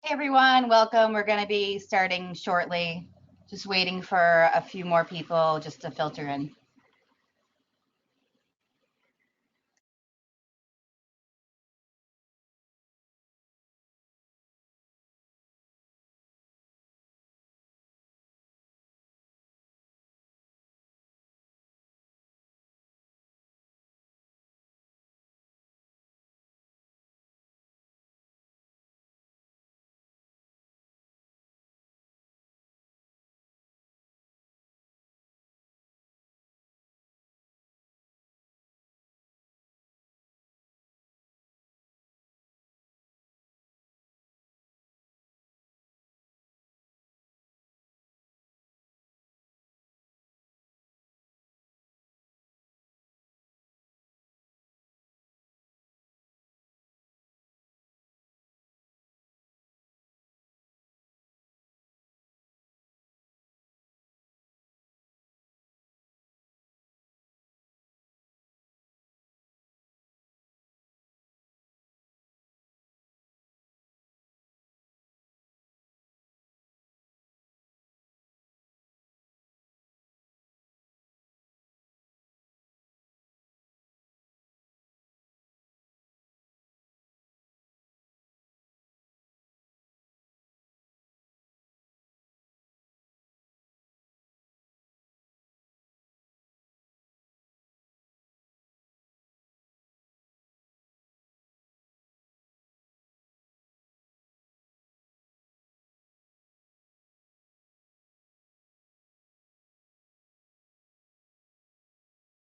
Hey everyone, welcome. We're going to be starting shortly. Just waiting for a few more people just to filter in.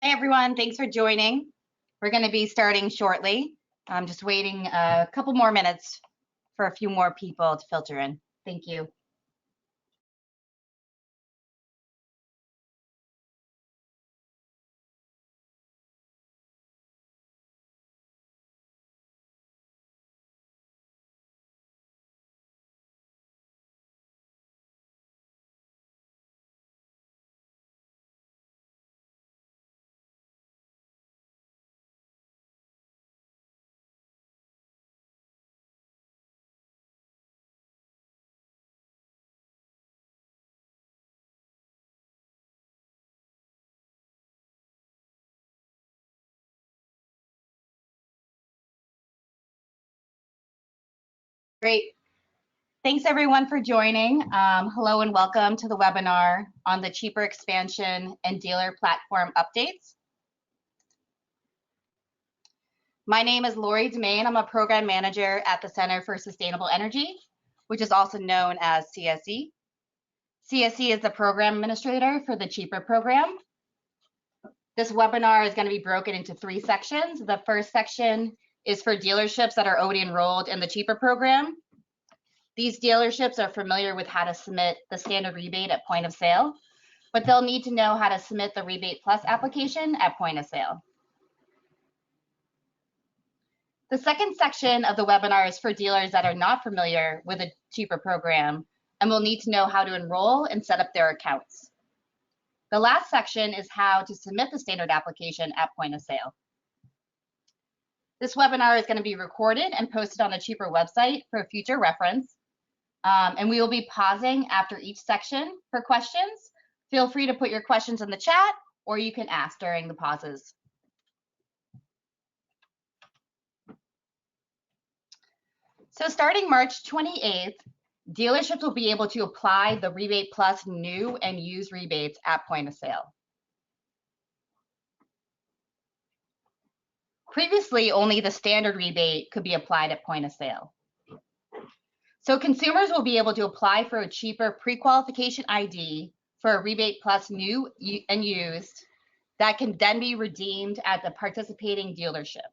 Hey everyone, thanks for joining. We're going to be starting shortly. I'm just waiting a couple more minutes for a few more people to filter in. Thank you. Great. Thanks everyone for joining. Hello and welcome to the webinar on the CHEAPR expansion and dealer platform updates. My name is Lori Demain. I'm a program manager at the Center for Sustainable Energy, which is also known as CSE. CSE is the program administrator for the CHEAPR program. This webinar is going to be broken into 3 sections. The first section is for dealerships that are already enrolled in the CHEAPR program. These dealerships are familiar with how to submit the standard rebate at point of sale, but they'll need to know how to submit the Rebate Plus application at point of sale. The second section of the webinar is for dealers that are not familiar with the CHEAPR program and will need to know how to enroll and set up their accounts. The last section is how to submit the standard application at point of sale. This webinar is going to be recorded and posted on the CHEAPR website for future reference. And we will be pausing after each section for questions. Feel free to put your questions in the chat, or you can ask during the pauses. So starting March 28th, dealerships will be able to apply the Rebate Plus new and used rebates at point of sale. Previously, only the standard rebate could be applied at point of sale. So consumers will be able to apply for a CHEAPR pre-qualification ID for a Rebate Plus new and used that can then be redeemed at the participating dealership.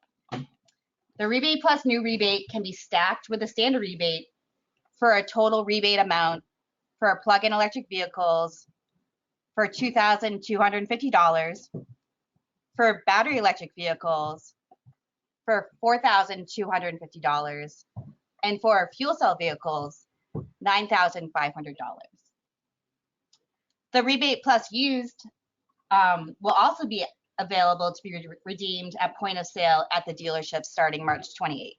The Rebate Plus new rebate can be stacked with the standard rebate for a total rebate amount for plug-in electric vehicles for $2,250, for battery electric vehicles for $4,250, and for fuel cell vehicles, $9,500. The Rebate Plus used will also be available to be redeemed at point of sale at the dealership starting March 28th.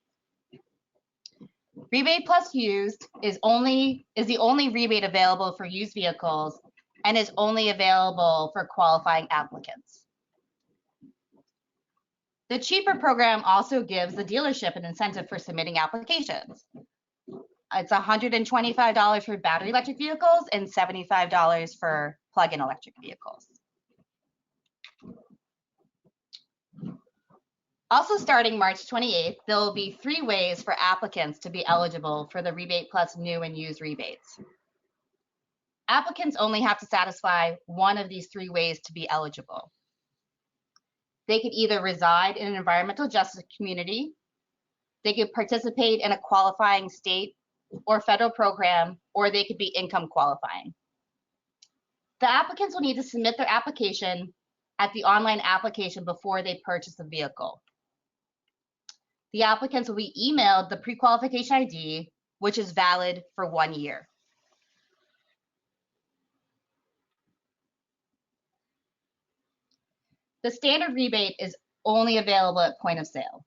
Rebate plus used is the only rebate available for used vehicles and is only available for qualifying applicants. The CHEAPR program also gives the dealership an incentive for submitting applications. It's $125 for battery electric vehicles and $75 for plug-in electric vehicles. Also starting March 28th, there will be 3 ways for applicants to be eligible for the rebate plus new and used rebates. Applicants only have to satisfy one of these 3 ways to be eligible. They could either reside in an environmental justice community, they could participate in a qualifying state or federal program, or they could be income qualifying. The applicants will need to submit their application at the online application before they purchase the vehicle. The applicants will be emailed the pre-qualification ID, which is valid for 1 year. The standard rebate is only available at point of sale,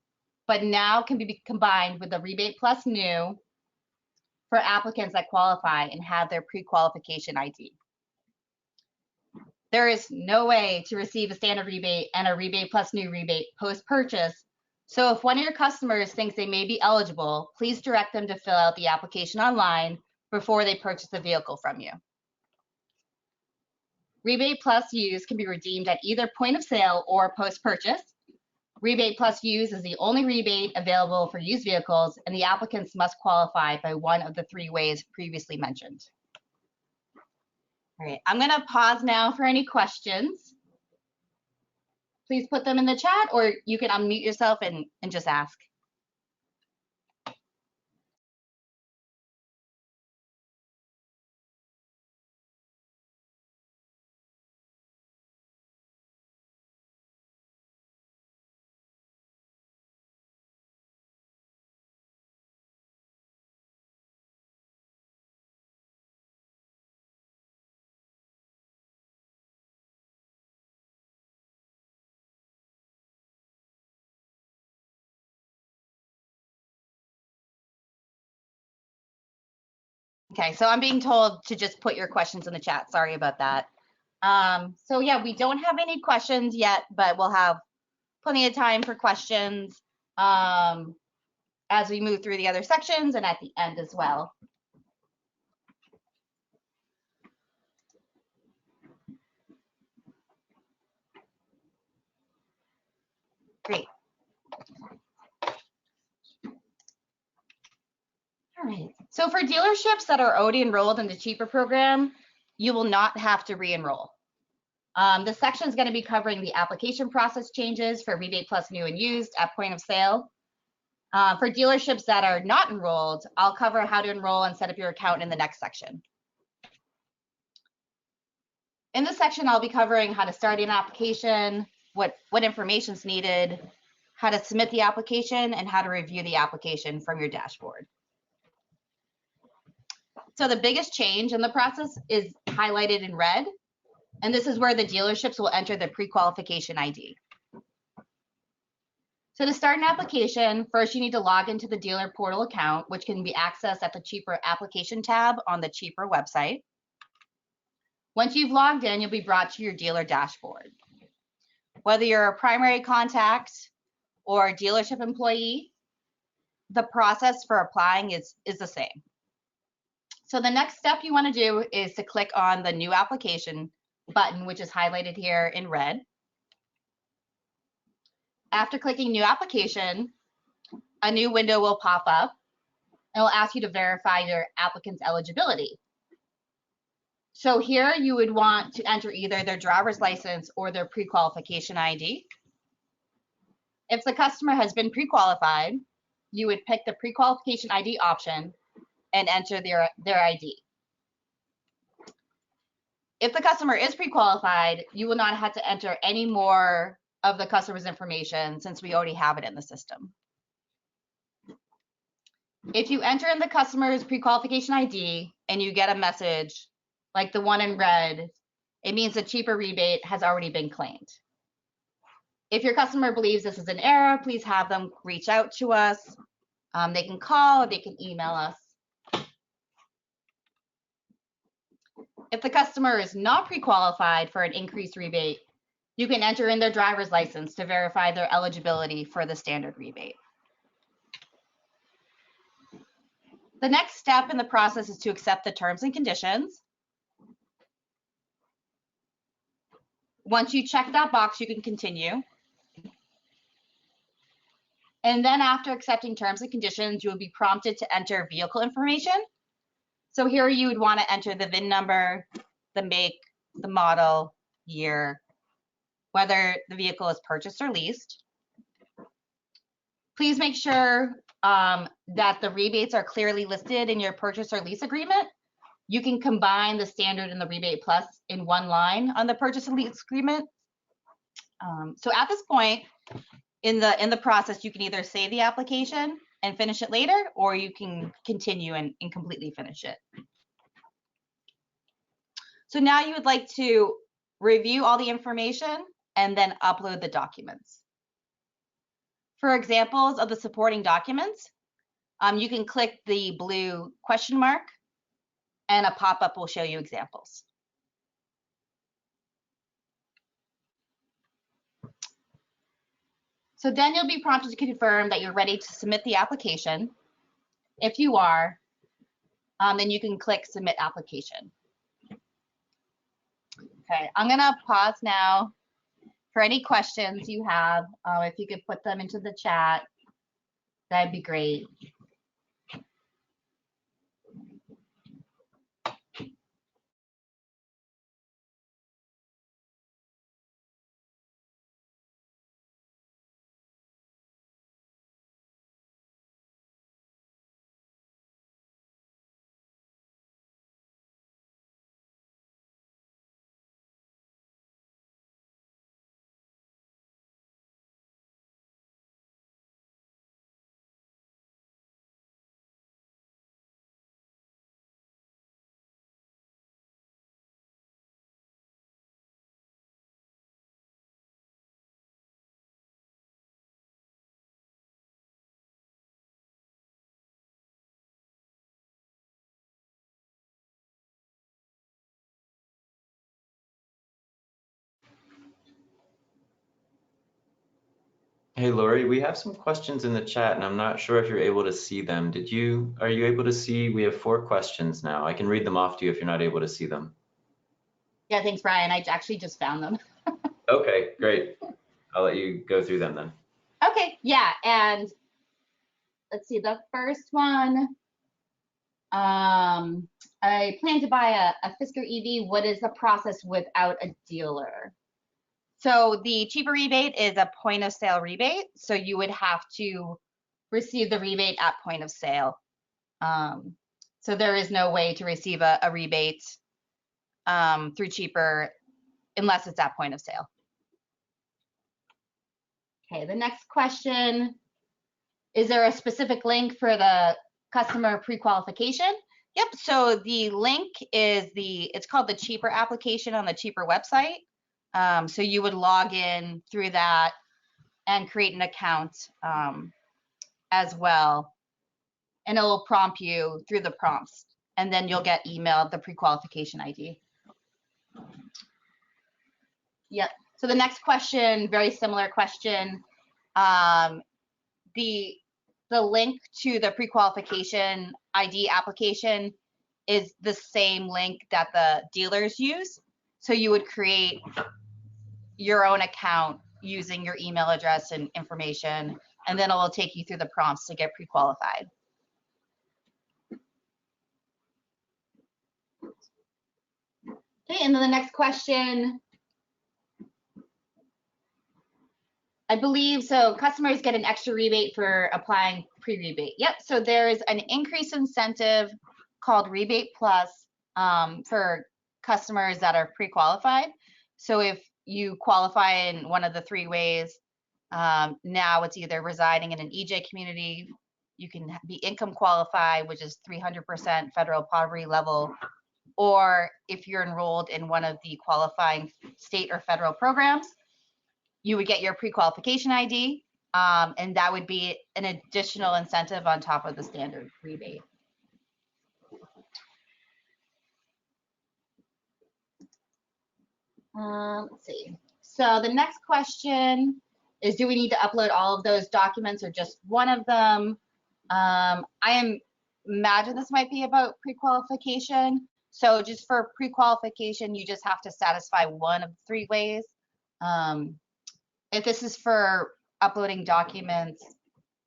but now can be combined with the rebate plus new for applicants that qualify and have their pre-qualification ID. There is no way to receive a standard rebate and a rebate plus new rebate post-purchase. So if one of your customers thinks they may be eligible, please direct them to fill out the application online before they purchase the vehicle from you. Rebate plus use can be redeemed at either point of sale or post-purchase. Rebate plus use is the only rebate available for used vehicles, and the applicants must qualify by one of the 3 ways previously mentioned. All right, I'm going to pause now for any questions. Please put them in the chat, or you can unmute yourself and just ask. Okay, so I'm being told to just put your questions in the chat. Sorry about that. So yeah, we don't have any questions yet, but we'll have plenty of time for questions as we move through the other sections and at the end as well. Great. All right. So for dealerships that are already enrolled in the CHEAPR program, you will not have to re-enroll. This section is going to be covering the application process changes for rebate plus new and used at point of sale. For dealerships that are not enrolled, I'll cover how to enroll and set up your account in the next section. In this section, I'll be covering how to start an application, what information is needed, how to submit the application, and how to review the application from your dashboard. So the biggest change in the process is highlighted in red, and this is where the dealerships will enter the pre-qualification ID. So to start an application, first you need to log into the dealer portal account, which can be accessed at the CHEAPR application tab on the CHEAPR website. Once you've logged in, you'll be brought to your dealer dashboard. Whether you're a primary contact or a dealership employee, the process for applying is the same. So the next step you want to do is to click on the new application button, which is highlighted here in red. After clicking new application, a new window will pop up and will ask you to verify your applicant's eligibility. So here you would want to enter either their driver's license or their pre-qualification ID. If the customer has been pre-qualified, you would pick the pre-qualification ID option and enter their ID. If the customer is pre-qualified, you will not have to enter any more of the customer's information since we already have it in the system. If you enter in the customer's pre-qualification ID and you get a message like the one in red, it means the CHEAPR rebate has already been claimed. If your customer believes this is an error, please have them reach out to us They can call, or they can email us. If the customer is not pre-qualified for an increased rebate, you can enter in their driver's license to verify their eligibility for the standard rebate. The next step in the process is to accept the terms and conditions. Once you check that box, you can continue. And then after accepting terms and conditions, you will be prompted to enter vehicle information. So here you would want to enter the VIN number, the make, the model, year, whether the vehicle is purchased or leased. Please make sure that the rebates are clearly listed in your purchase or lease agreement. You can combine the standard and the rebate plus in one line on the purchase and lease agreement. So at this point in the process, you can either save the application and finish it later, or you can continue and completely finish it. So now you would like to review all the information and then upload the documents. For examples of the supporting documents, you can click the blue question mark and a pop-up will show you examples. So then you'll be prompted to confirm that you're ready to submit the application. If you are, then you can click Submit Application. Okay, I'm gonna pause now for any questions you have. If you could put them into the chat, that'd be great. Hey Lori, we have some questions in the chat and I'm not sure if you're able to see them. Are you able to see? We have 4 questions now. I can read them off to you if you're not able to see them. Yeah, thanks, Brian. I actually just found them. Okay, great. I'll let you go through them then. Okay, yeah, and let's see, the first one, I plan to buy a Fisker EV. What is the process without a dealer? So the CHEAPR rebate is a point of sale rebate. So you would have to receive the rebate at point of sale. So there is no way to receive a rebate through CHEAPR unless it's at point of sale. Okay, the next question, is there a specific link for the customer pre-qualification? Yep, so the link is it's called the CHEAPR application on the CHEAPR website. So you would log in through that and create an account as well. And it will prompt you through the prompts. And then you'll get emailed the pre-qualification ID. Yep. So the next question, very similar question. The link to the pre-qualification ID application is the same link that the dealers use. So you would create your own account using your email address and information, and then it will take you through the prompts to get pre-qualified. Okay, and then the next question, I believe, so customers get an extra rebate for applying pre-rebate. Yep, so there's an increased incentive called Rebate Plus for customers that are pre-qualified. So if you qualify in one of the 3 ways, now it's either residing in an EJ community, you can be income qualified, which is 300% federal poverty level, or if you're enrolled in one of the qualifying state or federal programs, you would get your pre-qualification ID. And that would be an additional incentive on top of the standard rebate. Let's see. So the next question is, do we need to upload all of those documents or just one of them? Imagine this might be about pre-qualification. So just for pre-qualification, you just have to satisfy one of 3 ways. If this is for uploading documents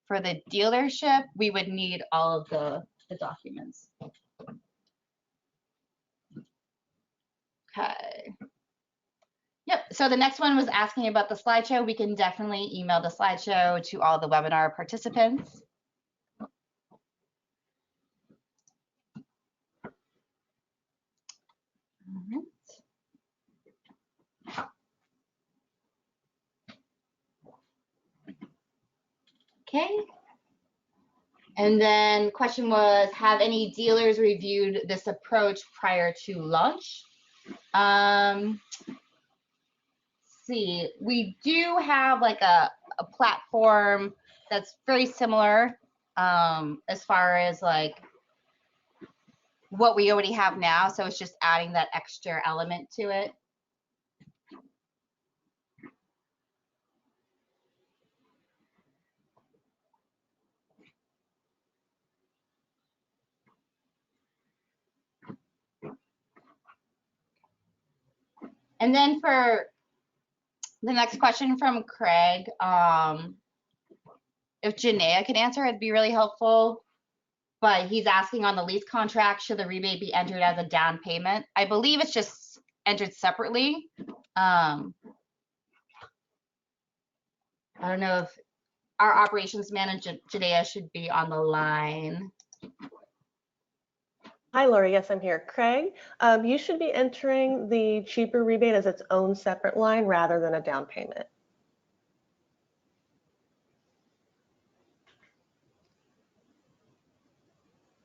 for the dealership, we would need all of the documents. Okay. Yep, so the next one was asking about the slideshow. We can definitely email the slideshow to all the webinar participants. All right. Okay. And then question was, have any dealers reviewed this approach prior to launch? See, we do have like a platform that's very similar as far as like what we already have now. So it's just adding that extra element to it. And then for the next question from Craig, if Janaea could answer, it'd be really helpful. But he's asking on the lease contract, should the rebate be entered as a down payment? I believe it's just entered separately. I don't know if our operations manager, Janaea, should be on the line. Hi, Lori. Yes, I'm here. Craig, you should be entering the CHEAPR rebate as its own separate line rather than a down payment.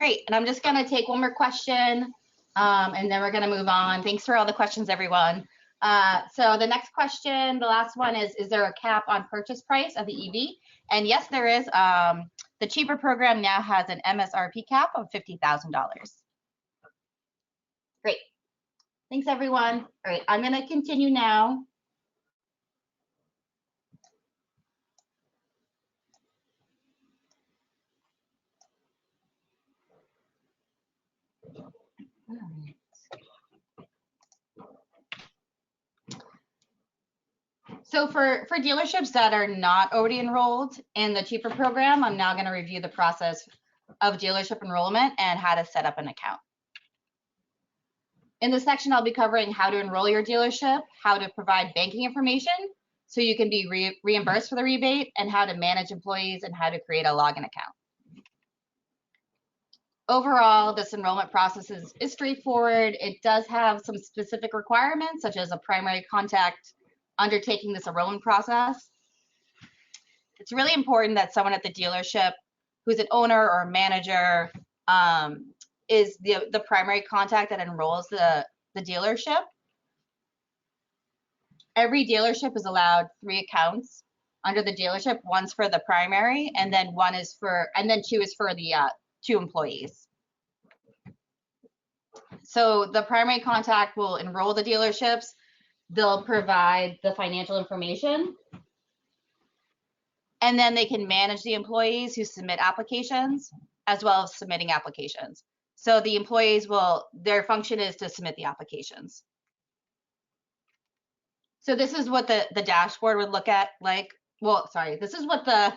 Great, and I'm just gonna take one more question and then we're gonna move on. Thanks for all the questions, everyone. So the next question, the last one is there a cap on purchase price of the EV? And yes, there is. The CHEAPR program now has an MSRP cap of $50,000. Great, thanks everyone. All right, I'm gonna continue now. So for dealerships that are not already enrolled in the CHEAPR program, I'm now going to review the process of dealership enrollment and how to set up an account. In this section, I'll be covering how to enroll your dealership, how to provide banking information so you can be reimbursed for the rebate, and how to manage employees and how to create a login account. Overall, this enrollment process is straightforward. It does have some specific requirements, such as a primary contact undertaking this enrollment process. It's really important that someone at the dealership who's an owner or a manager is the primary contact that enrolls the dealership. Every dealership is allowed 3 accounts under the dealership. One's for the primary, and then 2 is for the 2 employees. So the primary contact will enroll the dealerships. They'll provide the financial information, and then they can manage the employees who submit applications as well as submitting applications. So the employees their function is to submit the applications. So this is what the dashboard would look at like. Well, sorry, this is what the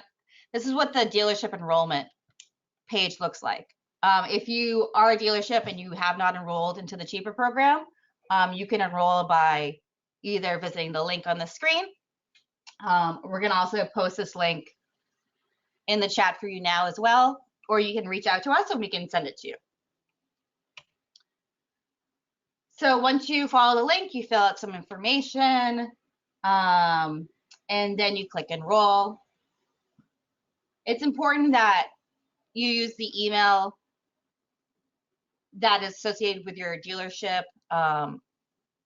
dealership enrollment page looks like. If you are a dealership and you have not enrolled into the CHEAPR program, you can enroll by either visiting the link on the screen. We're going to also post this link in the chat for you now as well, or you can reach out to us and we can send it to you. So once you follow the link, you fill out some information, and then you click enroll. It's important that you use the email that is associated with your dealership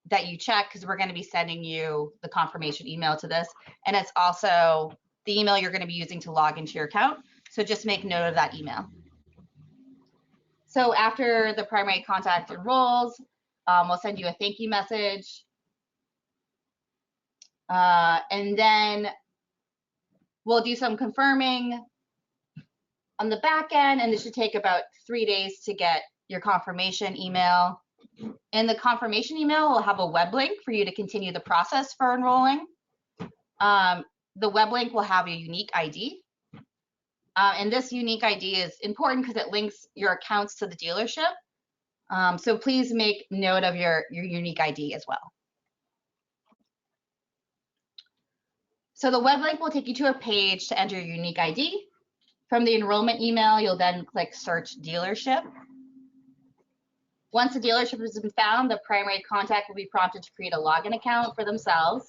that you check, because we're going to be sending you the confirmation email to this. And it's also the email you're going to be using to log into your account. So just make note of that email. So after the primary contact enrolls, we'll send you a thank you message. And then we'll do some confirming on the back end, and this should take about 3 days to get your confirmation email. In the confirmation email, we'll have a web link for you to continue the process for enrolling. The web link will have a unique ID. And this unique ID is important because it links your accounts to the dealership. So please make note of your unique ID as well. So the web link will take you to a page to enter your unique ID. From the enrollment email, you'll then click search dealership. Once the dealership has been found, the primary contact will be prompted to create a login account for themselves.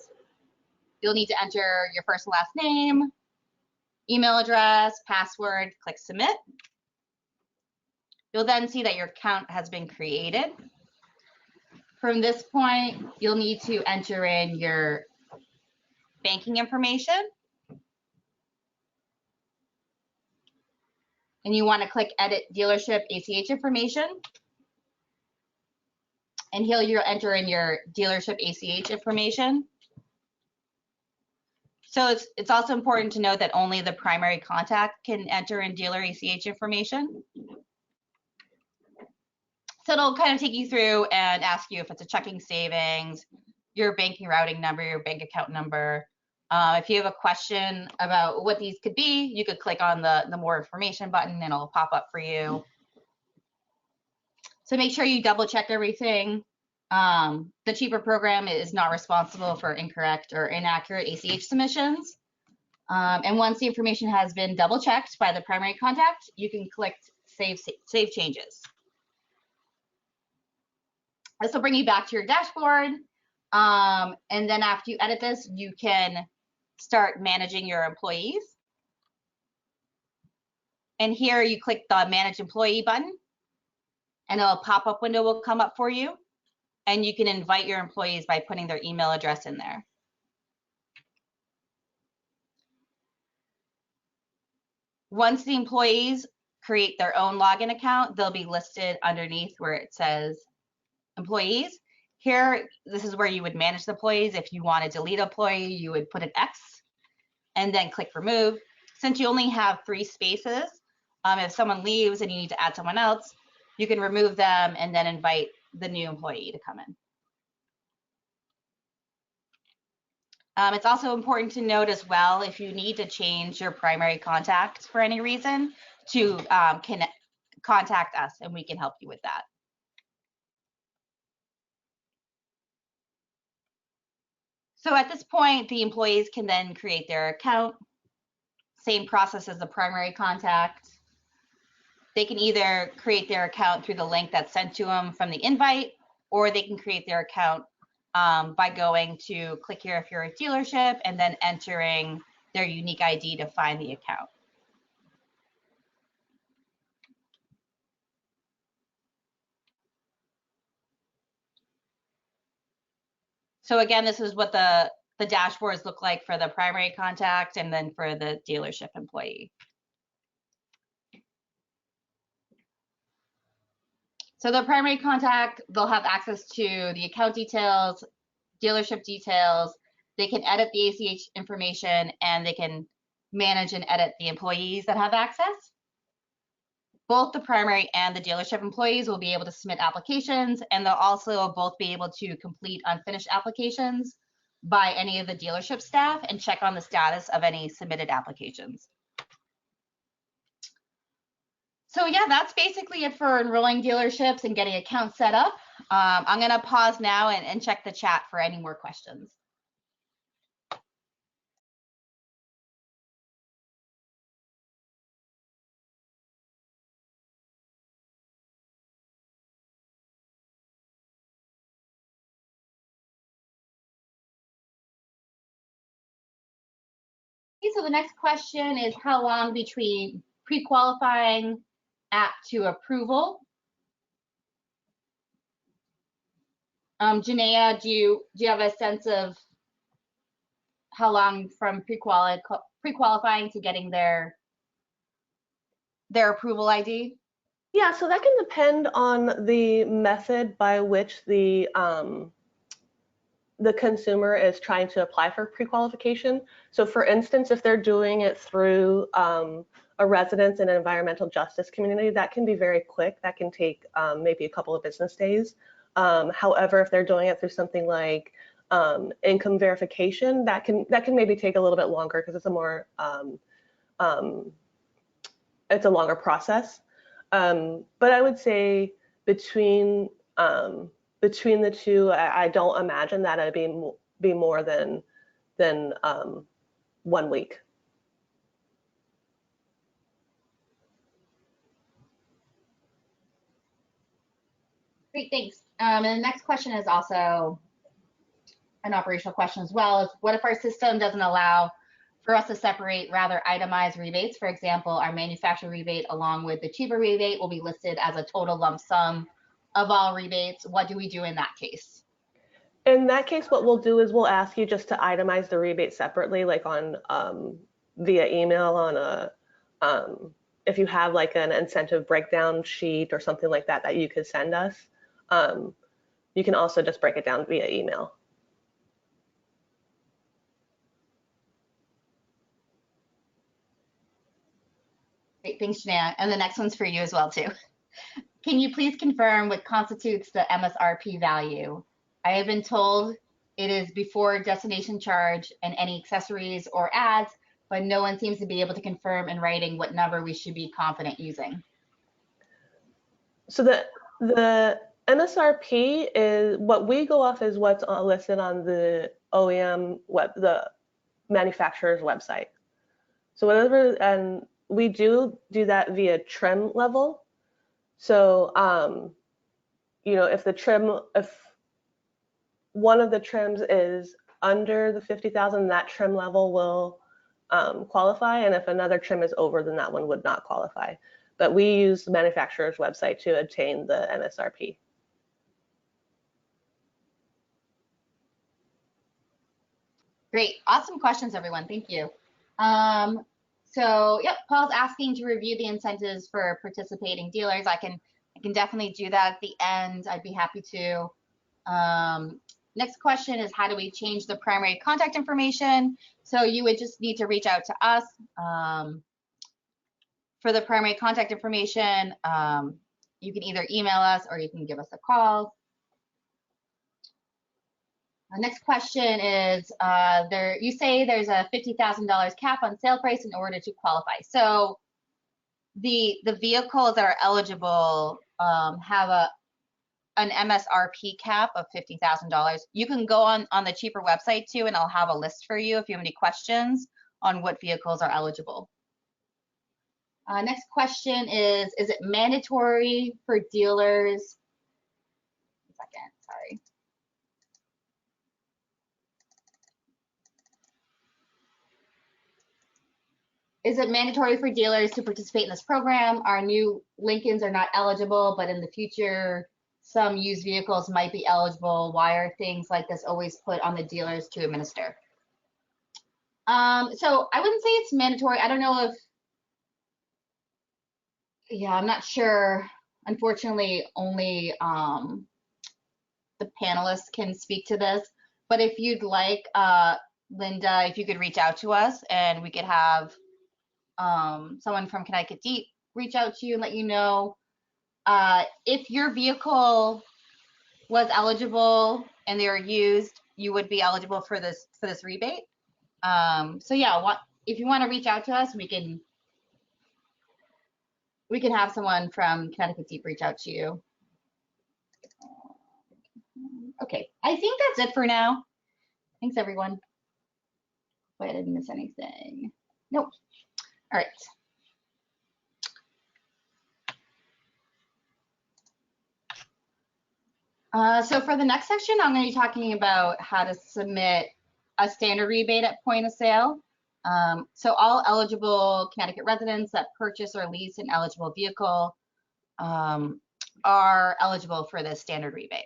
You'll need to enter your first and last name, email address, password, click submit. You'll then see that your account has been created. From this point, you'll need to enter in your banking information. And you want to click edit dealership ACH information. And here you'll enter in your dealership ACH information. So it's also important to note that only the primary contact can enter in dealer ACH information. So it'll kind of take you through and ask you if it's a checking, savings, your banking routing number, your bank account number. If you have a question about what these could be, you could click on the more information button and it'll pop up for you. So make sure you double check everything. The CHEAPR program is not responsible for incorrect or inaccurate ACH submissions. And once the information has been double checked by the primary contact, you can click save changes. This will bring you back to your dashboard. And then after you edit this, you can start managing your employees. And here you click the Manage Employee button, and a pop-up window will come up for you. And you can invite your employees by putting their email address in there. Once the employees create their own login account, they'll be listed underneath where it says employees. Here, this is where you would manage the employees. If you want to delete an employee, you would put an X and then click remove. Since you only have 3 spaces, if someone leaves and you need to add someone else, you can remove them and then invite the new employee to come in. It's also important to note as well, if you need to change your primary contact for any reason, to contact us and we can help you with that. So at this point, the employees can then create their account. Same process as the primary contact. They can either create their account through the link that's sent to them from the invite, or they can create their account by going to click here if you're a dealership and then entering their unique ID to find the account. So again, this is what the dashboards look like for the primary contact and then for the dealership employee. So the primary contact, they'll have access to the account details, dealership details. They can edit the ACH information and they can manage and edit the employees that have access. Both the primary and the dealership employees will be able to submit applications, and they'll also both be able to complete unfinished applications by any of the dealership staff and check on the status of any submitted applications. So yeah, that's basically it for enrolling dealerships and getting accounts set up. I'm gonna pause now and check the chat for any more questions. Okay, so the next question is how long between pre-qualifying app to approval? Janaea, do you have a sense of how long from pre-qualifying pre-qualifying to getting their approval ID? Yeah, so that can depend on the method by which the consumer is trying to apply for pre-qualification. So for instance, if they're doing it through a residence and environmental justice community, that can be very quick. That can take maybe a couple of business days. However, if they're doing it through something like income verification, that can maybe take a little bit longer because it's a more it's a longer process. But I would say between the two, I don't imagine that it'd be more than 1 week. Great, thanks. And the next question is also an operational question as well. Is what if our system doesn't allow for us to separate rather itemized rebates? For example, our manufacturer rebate along with the CHEAPR rebate will be listed as a total lump sum of all rebates. What do we do in that case? In that case, what we'll do is we'll ask you just to itemize the rebate separately, like on via email on a if you have like an incentive breakdown sheet or something like that that you could send us. You can also just break it down via email. Great, thanks, Janaea. And the next one's for you as well, too. Can you please confirm what constitutes the MSRP value? I have been told it is before destination charge and any accessories or ads, but no one seems to be able to confirm in writing what number we should be confident using. So the MSRP is what we go off is what's listed on the OEM the manufacturer's website. So whatever, and we do that via trim level. So you know, if one of the trims is under the 50,000, that trim level will qualify, and if another trim is over, then that one would not qualify. But we use the manufacturer's website to obtain the MSRP. Great, awesome questions, everyone. Thank you. So, yep, Paul's asking to review the incentives for participating dealers. I can definitely do that at the end. I'd be happy to. Next question is, how do we change the primary contact information? So you would just need to reach out to us. For the primary contact information, you can either email us or you can give us a call. The next question is, you say there's a $50,000 cap on sale price in order to qualify. So the vehicles that are eligible have an MSRP cap of $50,000. You can go on the CHEAPR website too, and I'll have a list for you if you have any questions on what vehicles are eligible. Next question is it mandatory for dealers? One second, sorry. Is it mandatory for dealers to participate in this program? Our new Lincolns are not eligible, but in the future, some used vehicles might be eligible. Why are things like this always put on the dealers to administer? So I wouldn't say it's mandatory. I don't know if, yeah, I'm not sure. Unfortunately, only the panelists can speak to this. But if you'd like, Linda, if you could reach out to us and we could have someone from Connecticut Deep reach out to you and let you know if your vehicle was eligible and they were used, you would be eligible for this rebate. So yeah, if you want to reach out to us, we can have someone from Connecticut Deep reach out to you. Okay, I think that's it for now. Thanks, everyone. Wait, I didn't miss anything. Nope. All right. So for the next section, I'm going to be talking about how to submit a standard rebate at point of sale. So all eligible Connecticut residents that purchase or lease an eligible vehicle are eligible for this standard rebate.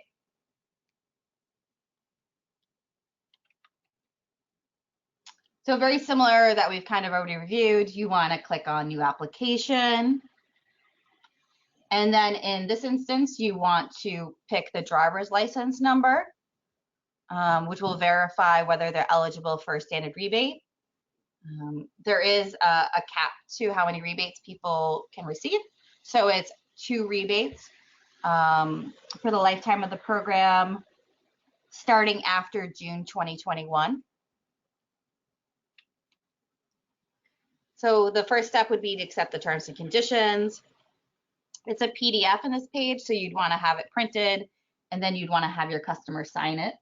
So very similar that we've kind of already reviewed. You want to click on new application. And then in this instance, you want to pick the driver's license number, which will verify whether they're eligible for a standard rebate. There is a cap to how many rebates people can receive. So it's 2 rebates for the lifetime of the program, starting after June 2021. So the first step would be to accept the terms and conditions. It's a PDF in this page, so you'd want to have it printed, and then you'd want to have your customer sign it.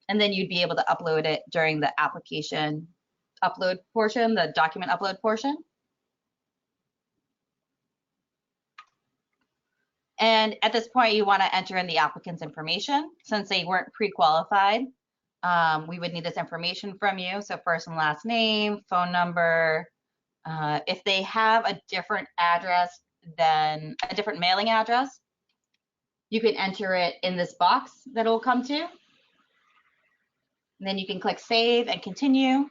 And then you'd be able to upload it during the application upload portion, the document upload portion. And at this point, you want to enter in the applicant's information. Since they weren't pre-qualified, we would need this information from you. So first and last name, phone number. If they have a different address than a different mailing address, you can enter it in this box that it will come to. And then you can click save and continue.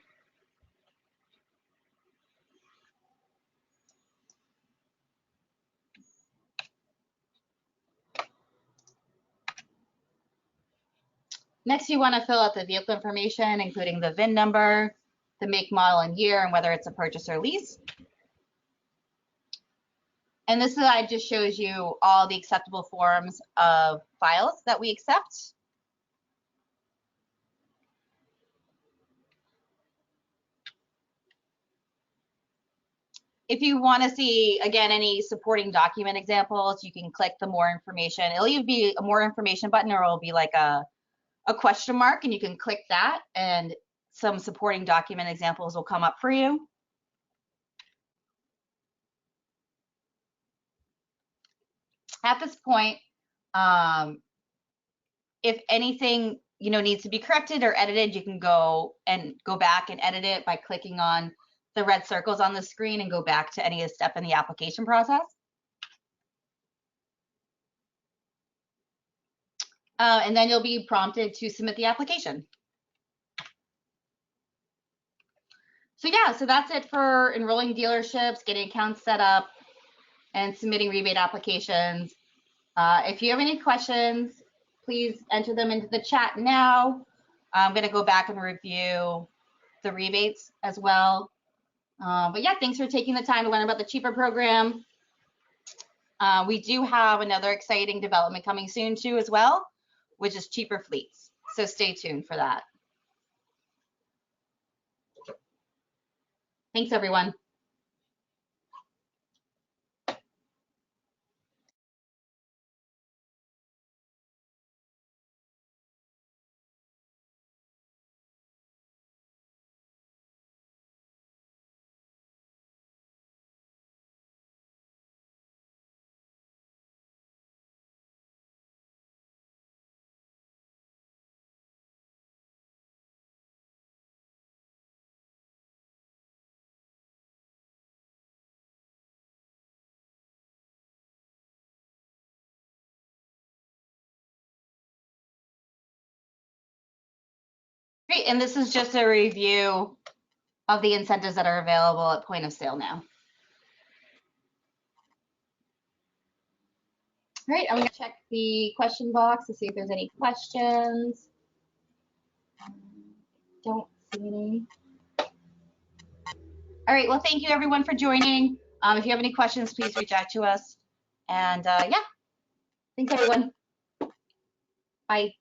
Next, you want to fill out the vehicle information, including the VIN number, the make, model, and year, and whether it's a purchase or lease. And this slide just shows you all the acceptable forms of files that we accept. If you want to see, again, any supporting document examples, you can click the more information. It'll either be a more information button or it'll be like a question mark, and you can click that and some supporting document examples will come up for you. At this point, if anything needs to be corrected or edited, you can go back and edit it by clicking on the red circles on the screen and go back to any step in the application process. And then you'll be prompted to submit the application. So yeah, so that's it for enrolling dealerships, getting accounts set up, and submitting rebate applications. If you have any questions, please enter them into the chat now. I'm going to go back and review the rebates as well. But yeah, thanks for taking the time to learn about the CHEAPR program. We do have another exciting development coming soon too as well, which is CHEAPR fleets. So stay tuned for that. Thanks, everyone. Great, and this is just a review of the incentives that are available at point of sale now. All right, I'm going to check the question box to see if there's any questions. Don't see any. All right, well, thank you everyone for joining. If you have any questions, please reach out to us. And yeah, thanks everyone. Bye.